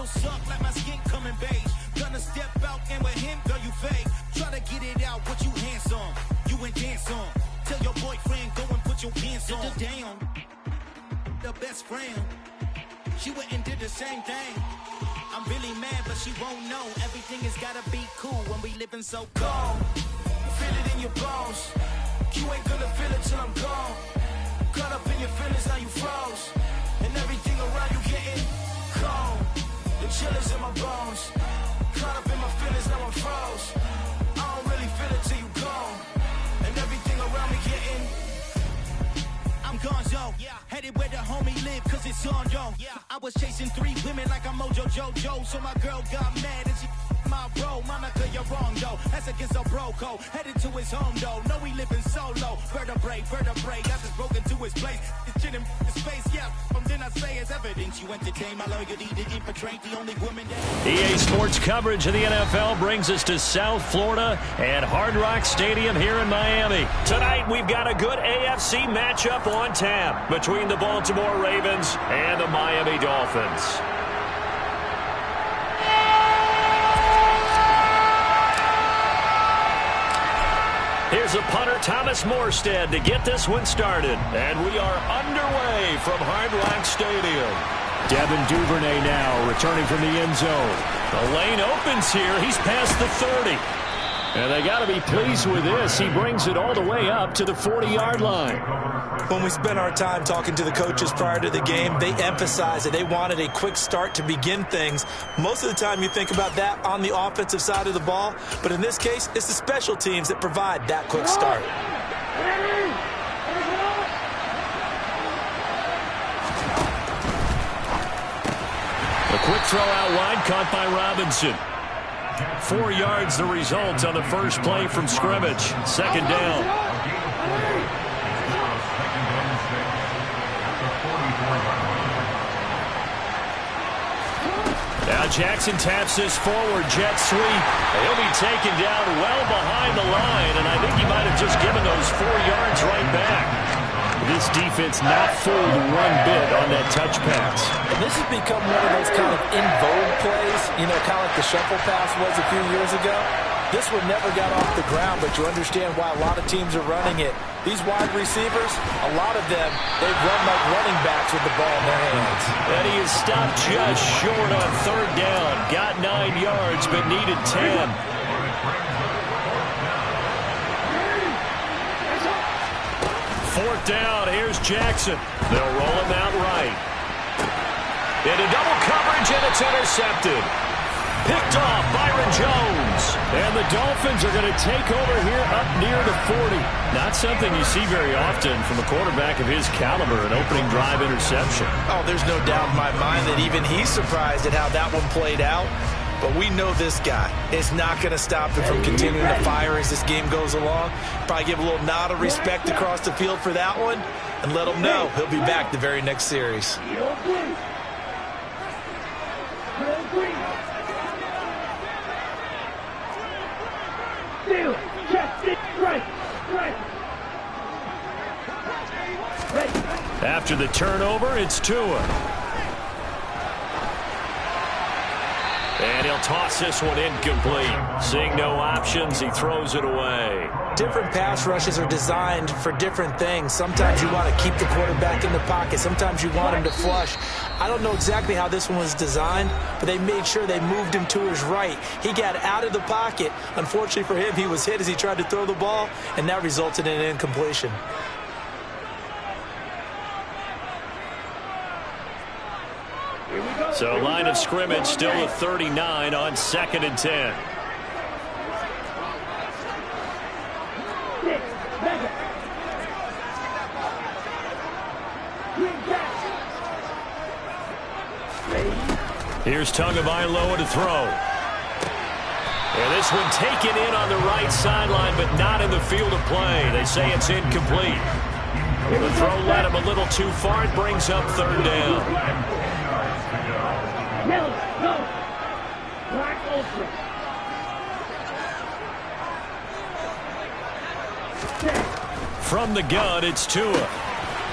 it'll suck like my skin coming beige. Gonna step out and with him, girl, you fake. Try to get it out, what you hands on. You ain't dance on. Tell your boyfriend, go and put your pants on. Down, the best friend. She went and did the same thing. I'm really mad, but she won't know. Everything has gotta be cool when we living so cold. Feel it in your bones. You ain't gonna feel it till I'm gone. Caught up in your feelings, now you froze. And everything around you getting cold. The chill is in my bones. Caught up in my feelings, now I'm froze. I don't really feel it till you gone. And everything around me getting, I'm gonzo. Headed where the homie live, cause it's on, yo. I was chasing 3 women like I'm Mojo Jojo. So my girl got mad and she my bro. Monica, you're wrong, though. That's against a bro code. Headed to his home, though. No, he living solo. Vertebrae. I just broke into his place. It's chin in his face, yeah. From then I say it's evidence. You entertain my loyalty to infiltrate the only woman that... EA Sports coverage of the NFL brings us to South Florida and Hard Rock Stadium here in Miami. Tonight, we've got a good AFC matchup on tap between the Baltimore Ravens and the Miami Dolphins. Here's a punter, Thomas Morstead, to get this one started. And we are underway from Hard Rock Stadium. Devin Duvernay now returning from the end zone. The lane opens here. He's past the 30. And they got to be pleased with this. He brings it all the way up to the 40-yard line. When we spent our time talking to the coaches prior to the game, they emphasized that they wanted a quick start to begin things. Most of the time you think about that on the offensive side of the ball, but in this case, it's the special teams that provide that quick start. A quick throw out wide, caught by Robinson. 4 yards the result on the first play from scrimmage. Second down. Now Jackson taps this forward, jet sweep. He'll be taken down well behind the line, and I think he might have just given those 4 yards right back. This defense not fooled one bit on that touch pass. And this has become one of those kind of in vogue plays, you know, kind of like the shuffle pass was a few years ago. This one never got off the ground, but you understand why a lot of teams are running it. These wide receivers, a lot of them, they run like running backs with the ball in their hands. And he is stopped just short on third down. Got 9 yards, but needed 10. Fourth down, here's Jackson. They'll roll him out right. Into double coverage, and it's intercepted. Picked off, Byron Jones. And the Dolphins are going to take over here up near the 40. Not something you see very often from a quarterback of his caliber, an opening drive interception. Oh, there's no doubt in my mind that even he's surprised at how that one played out. But we know this guy is not going to stop him from continuing to fire as this game goes along. Probably give a little nod of respect across the field for that one and let him know he'll be back the very next series. After the turnover, it's Tua. And he'll toss this one incomplete. Seeing no options, he throws it away. Different pass rushes are designed for different things. Sometimes you want to keep the quarterback in the pocket. Sometimes you want him to flush. I don't know exactly how this one was designed, but they made sure they moved him to his right. He got out of the pocket. Unfortunately for him, he was hit as he tried to throw the ball, and that resulted in an incompletion. So line of scrimmage still at 39 on 2nd and 10. Here's Tagovailoa to throw. And this one taken in on the right sideline, but not in the field of play. They say it's incomplete. The throw led him a little too far. It brings up 3rd down. From the gun, it's Tua.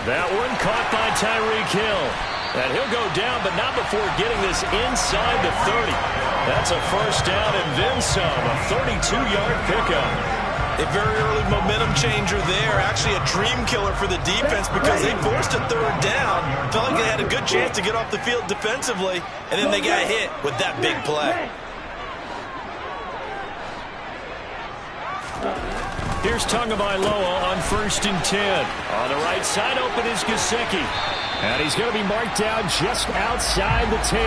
That one caught by Tyreek Hill. And he'll go down, but not before getting this inside the 30. That's a first down and then some, a 32-yard pickup. A very early momentum changer there. Actually a dream killer for the defense because they forced a third down. Felt like they had a good chance to get off the field defensively, and then they got hit with that big play. Here's Tagovailoa on 1st and 10. On the right side, open is Gesicki. And he's going to be marked down just outside the 10.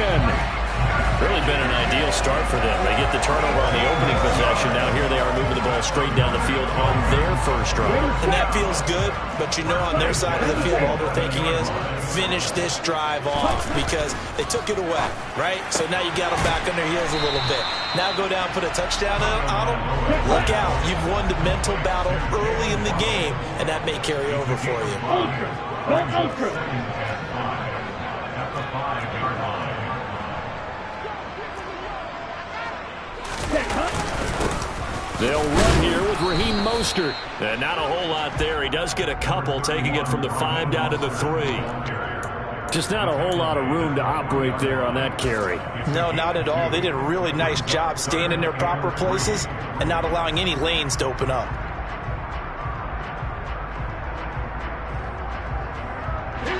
Really been an ideal start for them. They get the turnover on the opening possession. Now here they are moving the ball straight down the field on their first drive. And that feels good, but you know on their side of the field all they're thinking is finish this drive off because they took it away, right? So now you got them back on their heels a little bit. Now go down, put a touchdown on them. Look out. You've won the mental battle early in the game, and that may carry over for you. They'll run here with Raheem Mostert. And not a whole lot there. He does get a couple, taking it from the 5 down to the 3. Just not a whole lot of room to operate there on that carry. No, not at all. They did a really nice job staying in their proper places and not allowing any lanes to open up.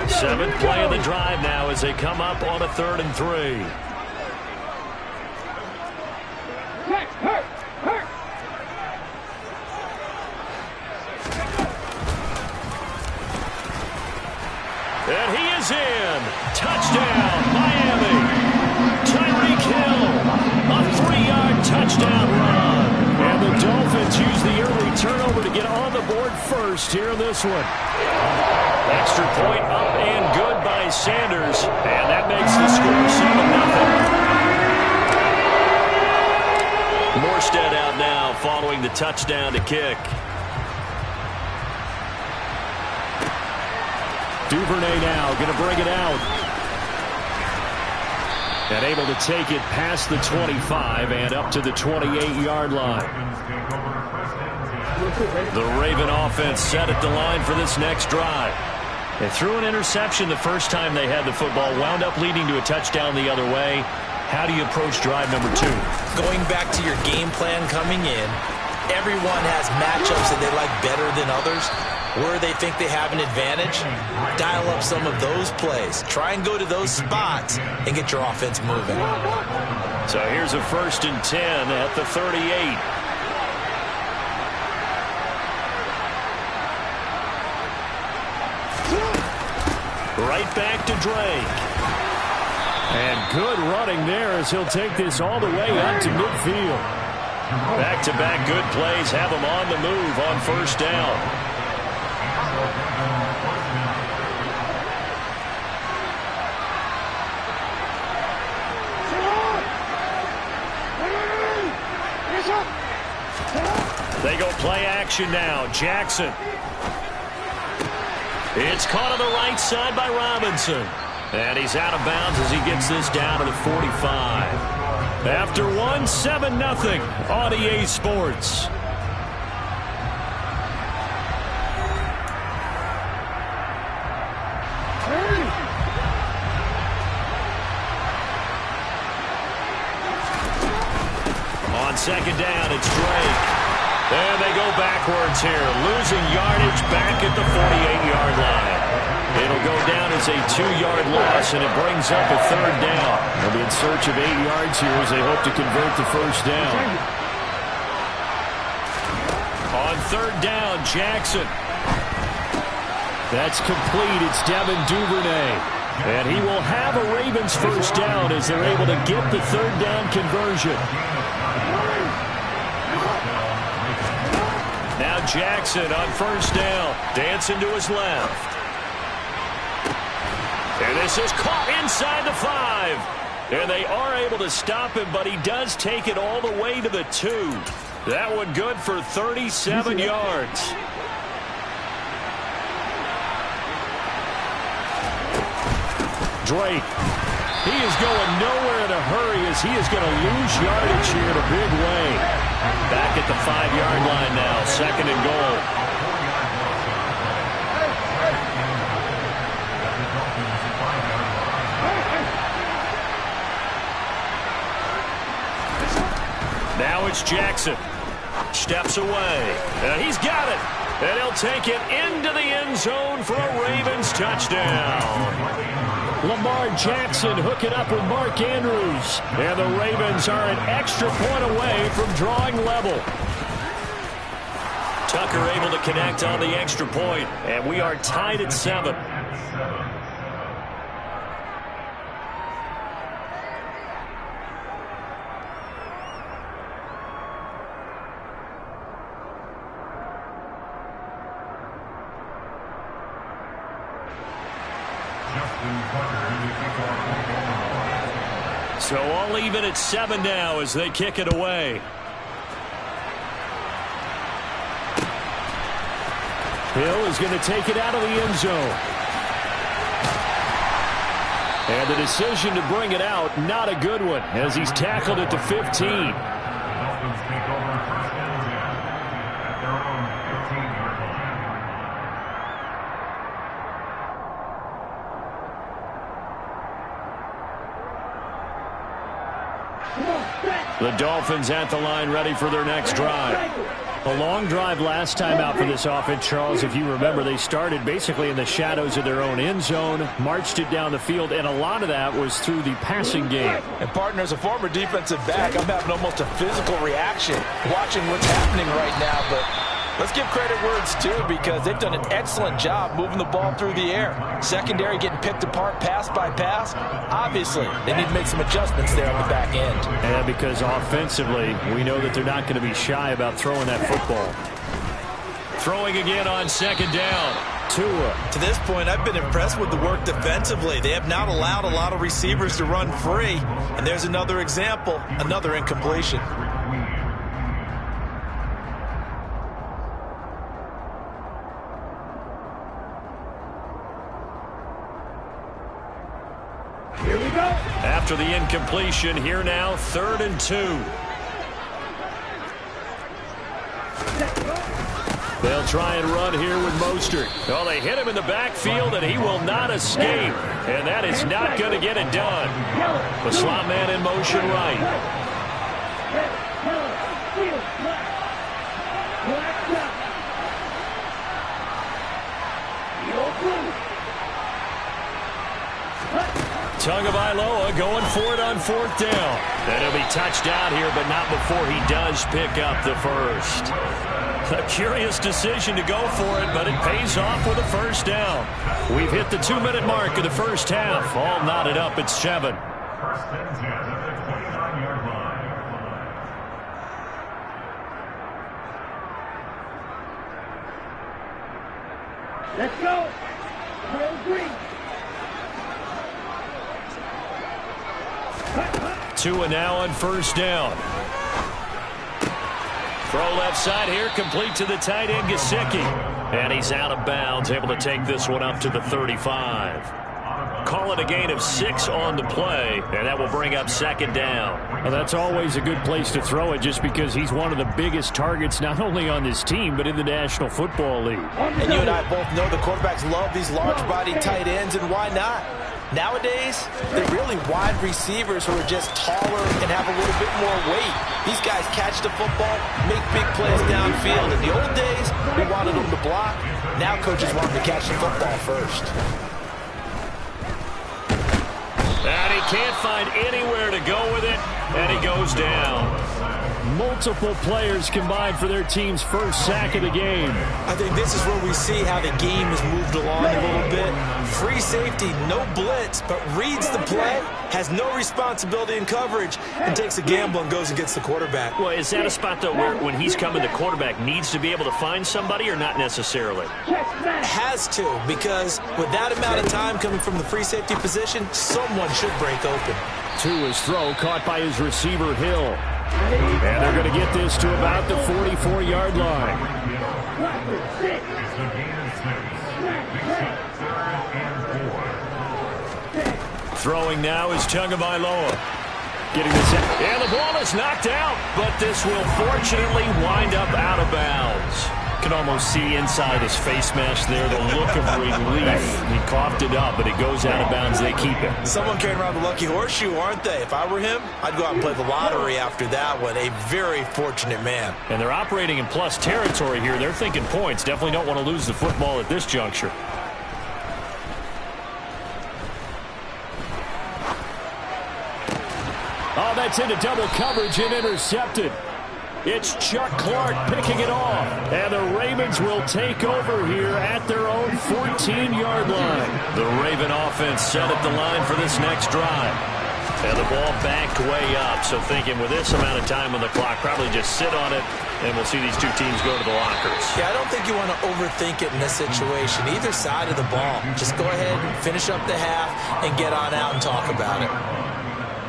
Seventh play of the drive now as they come up on a 3rd and 3. And he is in. Touchdown, Miami. Tyreek Hill, a 3-yard touchdown run. And the Dolphins use the early turnover to get on the board first here in this one. Extra point up and good by Sanders. And that makes the score 7-0. Morstead out now following the touchdown to kick. Duvernay now going to bring it out. And able to take it past the 25 and up to the 28-yard line. The Raven offense set at the line for this next drive. They threw an interception the first time they had the football, wound up leading to a touchdown the other way. How do you approach drive number 2? Going back to your game plan coming in, everyone has matchups that they like better than others. Where they think they have an advantage, dial up some of those plays. Try and go to those spots and get your offense moving. So here's a 1st and 10 at the 38. Right back to Drake. And good running there as he'll take this all the way up to midfield. Back-to-back good plays have him on the move on 1st down. They go play action now. Jackson. It's caught on the right side by Robinson. And he's out of bounds as he gets this down to the 45. After one, 7-0 on EA Sports. On 2nd down, it's Drake. And they go backwards here, losing yardage back at the 48-yard line. It'll go down as a 2-yard loss, and it brings up a 3rd down. They'll be in search of 8 yards here as they hope to convert the 1st down. On 3rd down, Jackson. That's complete. It's Devin Duvernay. And he will have a Ravens 1st down as they're able to get the 3rd down conversion. Now Jackson on 1st down. Dancing to his left. And this is caught inside the 5. And they are able to stop him, but he does take it all the way to the 2. That one good for 37 yards. Drake. He is going nowhere in a hurry as he is going to lose yardage here in a big way. Back at the 5-yard line now, 2nd and goal. Now it's Jackson. Steps away. And he's got it. And he'll take it into the end zone for a Ravens touchdown. Lamar Jackson hooking up with Mark Andrews. And the Ravens are an extra point away from drawing level. Tucker able to connect on the extra point. And we are tied at 7. So all even at 7 now as they kick it away. Hill is going to take it out of the end zone. And the decision to bring it out, not a good one, as he's tackled at the 15. The Dolphins at the line ready for their next drive. A long drive last time out for this offense, Charles. If you remember, they started basically in the shadows of their own end zone, marched it down the field, and a lot of that was through the passing game. And partner, as a former defensive back, I'm having almost a physical reaction watching what's happening right now. But let's give credit where it's due, because they've done an excellent job moving the ball through the air. Secondary getting picked apart pass by pass. Obviously, they need to make some adjustments there on the back end. And because offensively, we know that they're not going to be shy about throwing that football. Throwing again on second down. Tua. To this point, I've been impressed with the work defensively. They have not allowed a lot of receivers to run free. And there's another example, another incompletion. After the incompletion, here now, 3rd and 2. They'll try and run here with Mostert. Oh, they hit him in the backfield, and he will not escape. And that is not going to get it done. The slot man in motion right. Tagovailoa going for it on 4th down. And he'll be touched out here, but not before he does pick up the first. A curious decision to go for it, but it pays off with a 1st down. We've hit the 2-minute mark of the first half. All knotted up at 7. Let's go. Green. Tua now on 1st down. Throw left side here, complete to the tight end, Gesicki. And he's out of bounds, able to take this one up to the 35. Call it a gain of 6 on the play, and that will bring up 2nd down. Well, that's always a good place to throw it, just because he's one of the biggest targets not only on this team, but in the National Football League. And you and I both know the quarterbacks love these large-bodied tight ends, and why not? Nowadays, they're really wide receivers who are just taller and have a little bit more weight. These guys catch the football, make big plays downfield. In the old days, we wanted them to block. Now coaches want them to catch the football first. And he can't find anywhere to go with it, and he goes down. Multiple players combined for their team's first sack of the game. I think this is where we see how the game has moved along a little bit. Free safety, no blitz, but reads the play, has no responsibility in coverage, and takes a gamble and goes against the quarterback. Well, is that a spot, though, where when he's coming, the quarterback needs to be able to find somebody, or not necessarily? Has to, because with that amount of time coming from the free safety position, someone should break open. Tua's throw caught by his receiver, Hill. And they're going to get this to about the 44-yard line. Throwing now is Tagovailoa. Getting this in. And the ball is knocked out, but this will fortunately wind up out of bounds. can almost see inside his face mesh there, the look of relief. He coughed it up, but it goes out of bounds. They keep it. Someone carrying around the lucky horseshoe, aren't they? If I were him, I'd go out and play the lottery after that one. A very fortunate man. And they're operating in plus territory here. They're thinking points. Definitely don't want to lose the football at this juncture. Oh, that's into double coverage and intercepted. It's Chuck Clark picking it off. And the Ravens will take over here at their own 14-yard line. The Raven offense set at the line for this next drive. And the ball backed way up. So thinking with this amount of time on the clock, probably just sit on it, and we'll see these two teams go to the lockers. Yeah, I don't think you want to overthink it in this situation. Either side of the ball. Just go ahead and finish up the half and get on out and talk about it.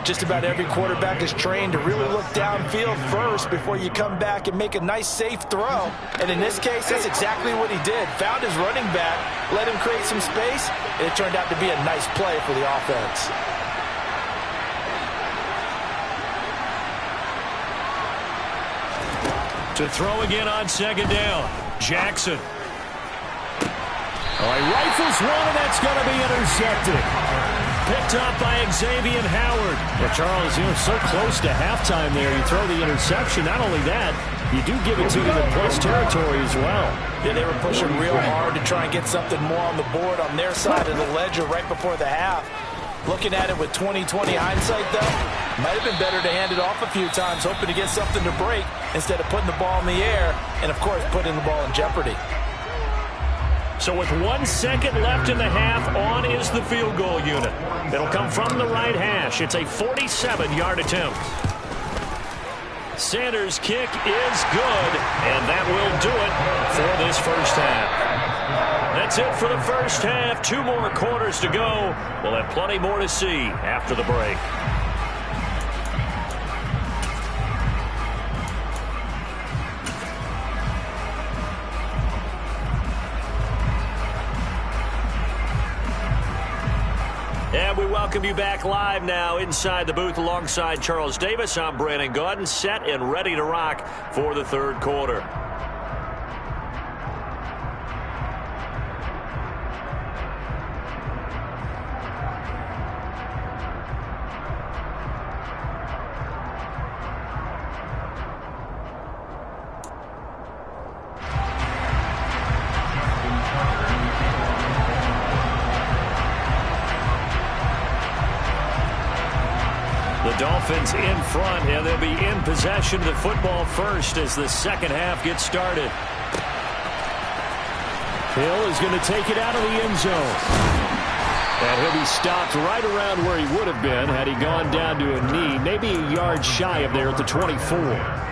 Just about every quarterback is trained to really look downfield first before you come back and make a nice, safe throw. And in this case, that's exactly what he did. Found his running back, let him create some space, and it turned out to be a nice play for the offense. To throw again on second down. Jackson. All right, rifles one, and that's going to be intercepted. Picked up by Xavier Howard. Well, Charles, so close to halftime there. You throw the interception. Not only that, you do give it to them in plus territory as well. Yeah, they were pushing real hard to try and get something more on the board on their side of the ledger right before the half. Looking at it with 20/20 hindsight, though, might have been better to hand it off a few times, hoping to get something to break instead of putting the ball in the air and, of course, putting the ball in jeopardy. So with 1 second left in the half, on is the field goal unit. It'll come from the right hash. It's a 47-yard attempt. Sanders' kick is good, and that will do it for this first half. That's it for the first half. 2 more quarters to go. We'll have plenty more to see after the break. And we welcome you back live now inside the booth alongside Charles Davis. I'm Brandon Gaudin, set and ready to rock for the third quarter. Dolphins in front, and they'll be in possession of the football first as the second half gets started. Hill is going to take it out of the end zone. And he'll be stopped right around where he would have been had he gone down to a knee, maybe a yard shy of there at the 24.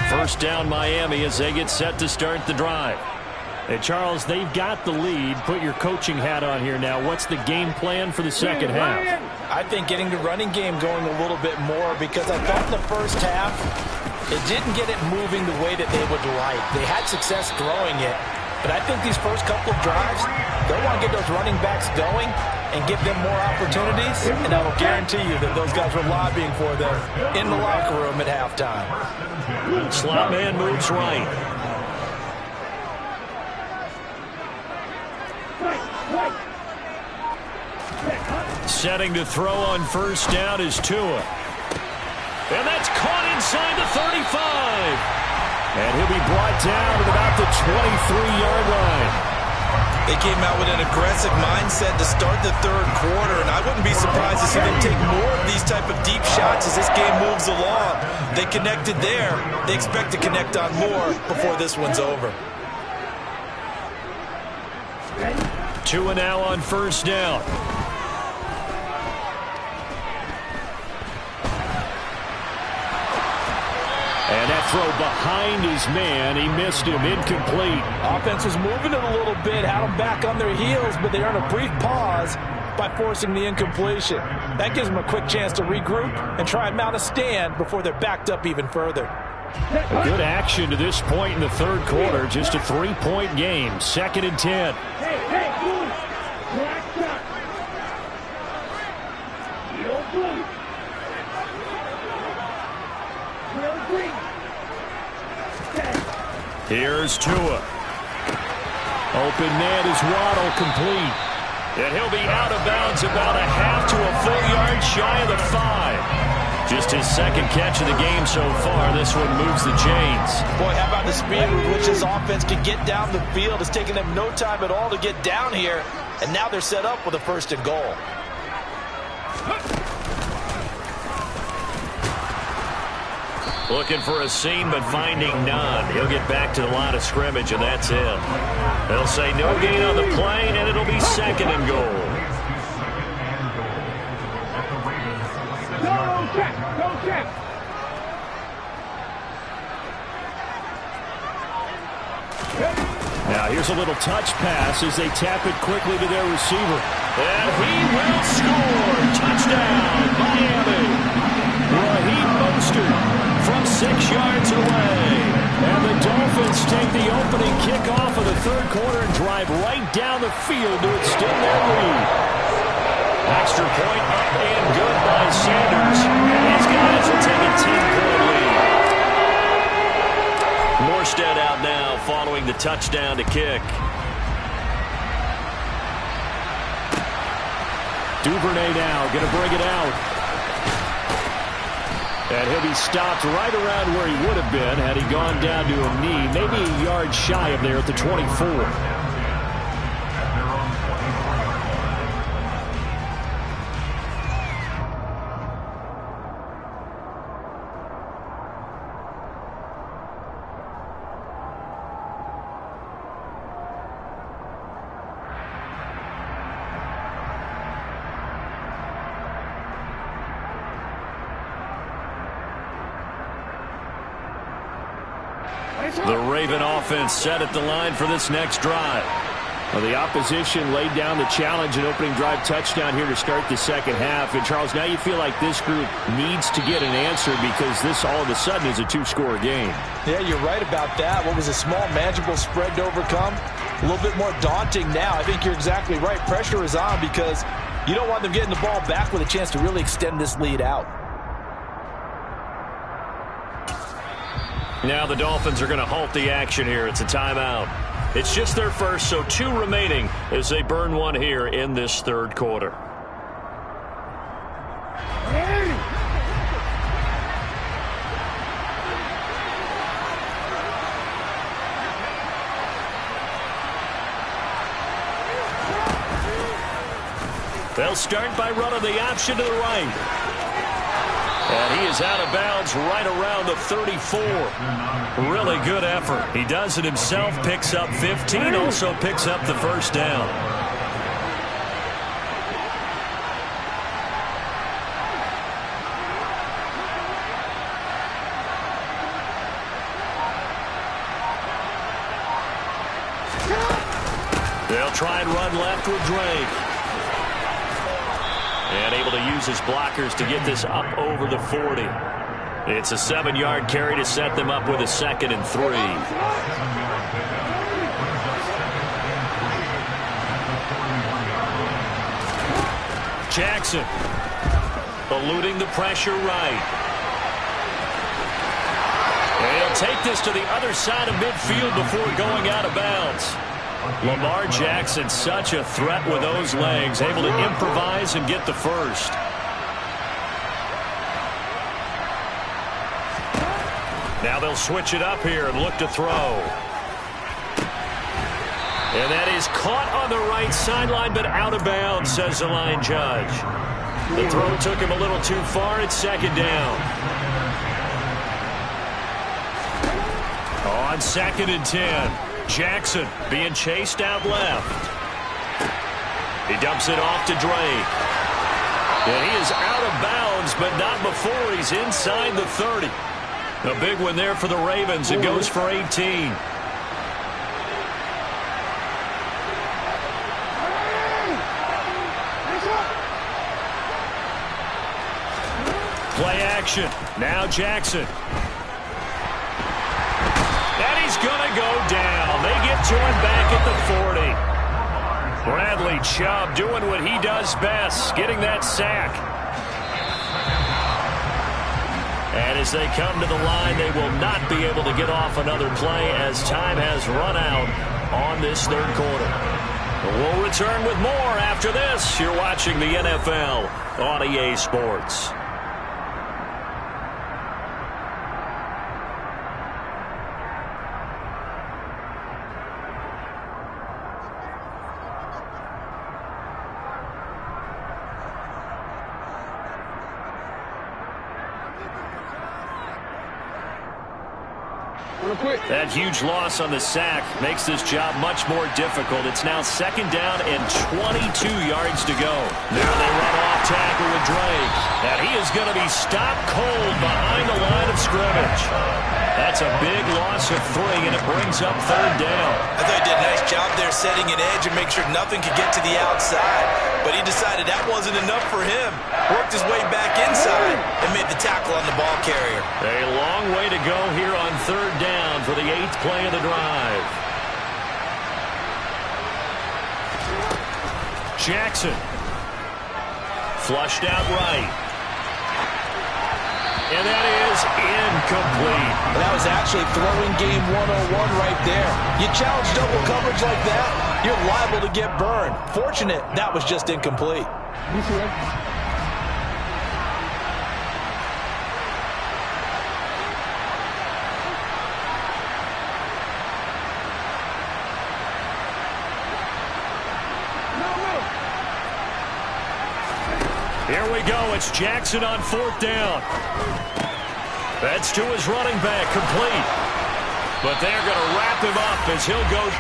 First down Miami as they get set to start the drive. And Charles, they've got the lead. Put your coaching hat on here now. What's the game plan for the second half? I think getting the running game going a little bit more, because I thought in the first half it didn't get it moving the way that they would like. They had success throwing it, but I think these first couple of drives, they'll want to get those running backs going and give them more opportunities, and I will guarantee you that those guys were lobbying for them in the locker room at halftime. Slot man moves right. Setting to throw on first down is Tua. And that's caught inside the 35. And he'll be brought down at about the 23-yard line. They came out with an aggressive mindset to start the third quarter, and I wouldn't be surprised to see them take more of these type of deep shots as this game moves along. They connected there. They expect to connect on more before this one's over. Tua now on first down. And that throw behind his man, he missed him, incomplete. Offense was moving it a little bit, had them back on their heels, but they earned a brief pause by forcing the incompletion. That gives them a quick chance to regroup and try and mount a stand before they're backed up even further. Good action to this point in the third quarter, just a 3-point game, 2nd and 10. Here's Tua. Open man is Waddle, complete. And he'll be out of bounds about a half to a full yard shy of the 5. Just his second catch of the game so far. This one moves the chains. Boy, how about the speed with which this offense can get down the field? It's taken them no time at all to get down here. And now they're set up with a 1st and goal. Looking for a seam, but finding none. He'll get back to the line of scrimmage, and that's it. They'll say no gain on the play, and it'll be 2nd and goal. Go check. Now here's a little touch pass as they tap it quickly to their receiver. And he will score. Touchdown, Miami. Raheem Mostert from 6 yards away. And the Dolphins take the opening kickoff of the 3rd quarter and drive right down the field to extend their lead. Extra point up and good by Sanders. And these guys will take a 10-point lead. Morstead out now following the touchdown to kick. Duvernay now going to bring it out. And he'll be stopped right around where he would have been had he gone down to a knee, maybe a yard shy of there at the 24. The Raven offense set at the line for this next drive. Well, the opposition laid down the challenge and opening drive touchdown here to start the 2nd half. And, Charles, now you feel like this group needs to get an answer because this all of a sudden is a 2-score game. Yeah, you're right about that. What was a small, manageable spread to overcome? A little bit more daunting now. I think you're exactly right. Pressure is on because you don't want them getting the ball back with a chance to really extend this lead out. Now the Dolphins are going to halt the action here. It's a timeout. It's just their first, so 2 remaining as they burn one here in this 3rd quarter. They'll start by running the option to the right. And he is out of bounds right around the 34. Really good effort. He does it himself, picks up 15, also picks up the 1st down. They'll try and run left with Drake. And able to use his blockers to get this up over the 40. It's a 7-yard carry to set them up with a 2nd and 3. Jackson eluding the pressure right. And he'll take this to the other side of midfield before going out of bounds. Lamar Jackson, such a threat with those legs, able to improvise and get the 1st. Now they'll switch it up here and look to throw. And that is caught on the right sideline, but out of bounds, says the line judge. The throw took him a little too far. It's 2nd down. On 2nd and 10. Jackson being chased out left. He dumps it off to Drake. And he is out of bounds, but not before he's inside the 30. A big one there for the Ravens. It goes for 18. Play action. Now Jackson. He's going to go down. They get to him back at the 40. Bradley Chubb doing what he does best, getting that sack. And as they come to the line, they will not be able to get off another play as time has run out on this third quarter. We'll return with more after this. You're watching the NFL on EA Sports. That huge loss on the sack makes this job much more difficult. It's now 2nd down and 22 yards to go. Now they run off tackle with Drake. And he is going to be stopped cold behind the line of scrimmage. That's a big loss of 3, and it brings up 3rd down. I thought he did a nice job there setting an edge and make sure nothing could get to the outside. But he decided that wasn't enough for him. Worked his way back inside and made the tackle on the ball carrier. A long way to go here on 3rd down for the 8th play of the drive. Jackson. Flushed out right. And that is incomplete. That was actually throwing game 101 right there. You challenge double coverage like that, you're liable to get burned. Fortunate that was just incomplete. Here we go. It's Jackson on 4th down. That's to his running back, complete. But they're going to wrap him up as he'll go.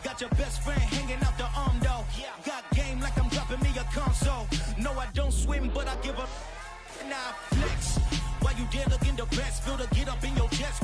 Got your best friend hanging out the arm though. Got game like I'm dropping me a console. No, I don't swim, but I give a. Now flex.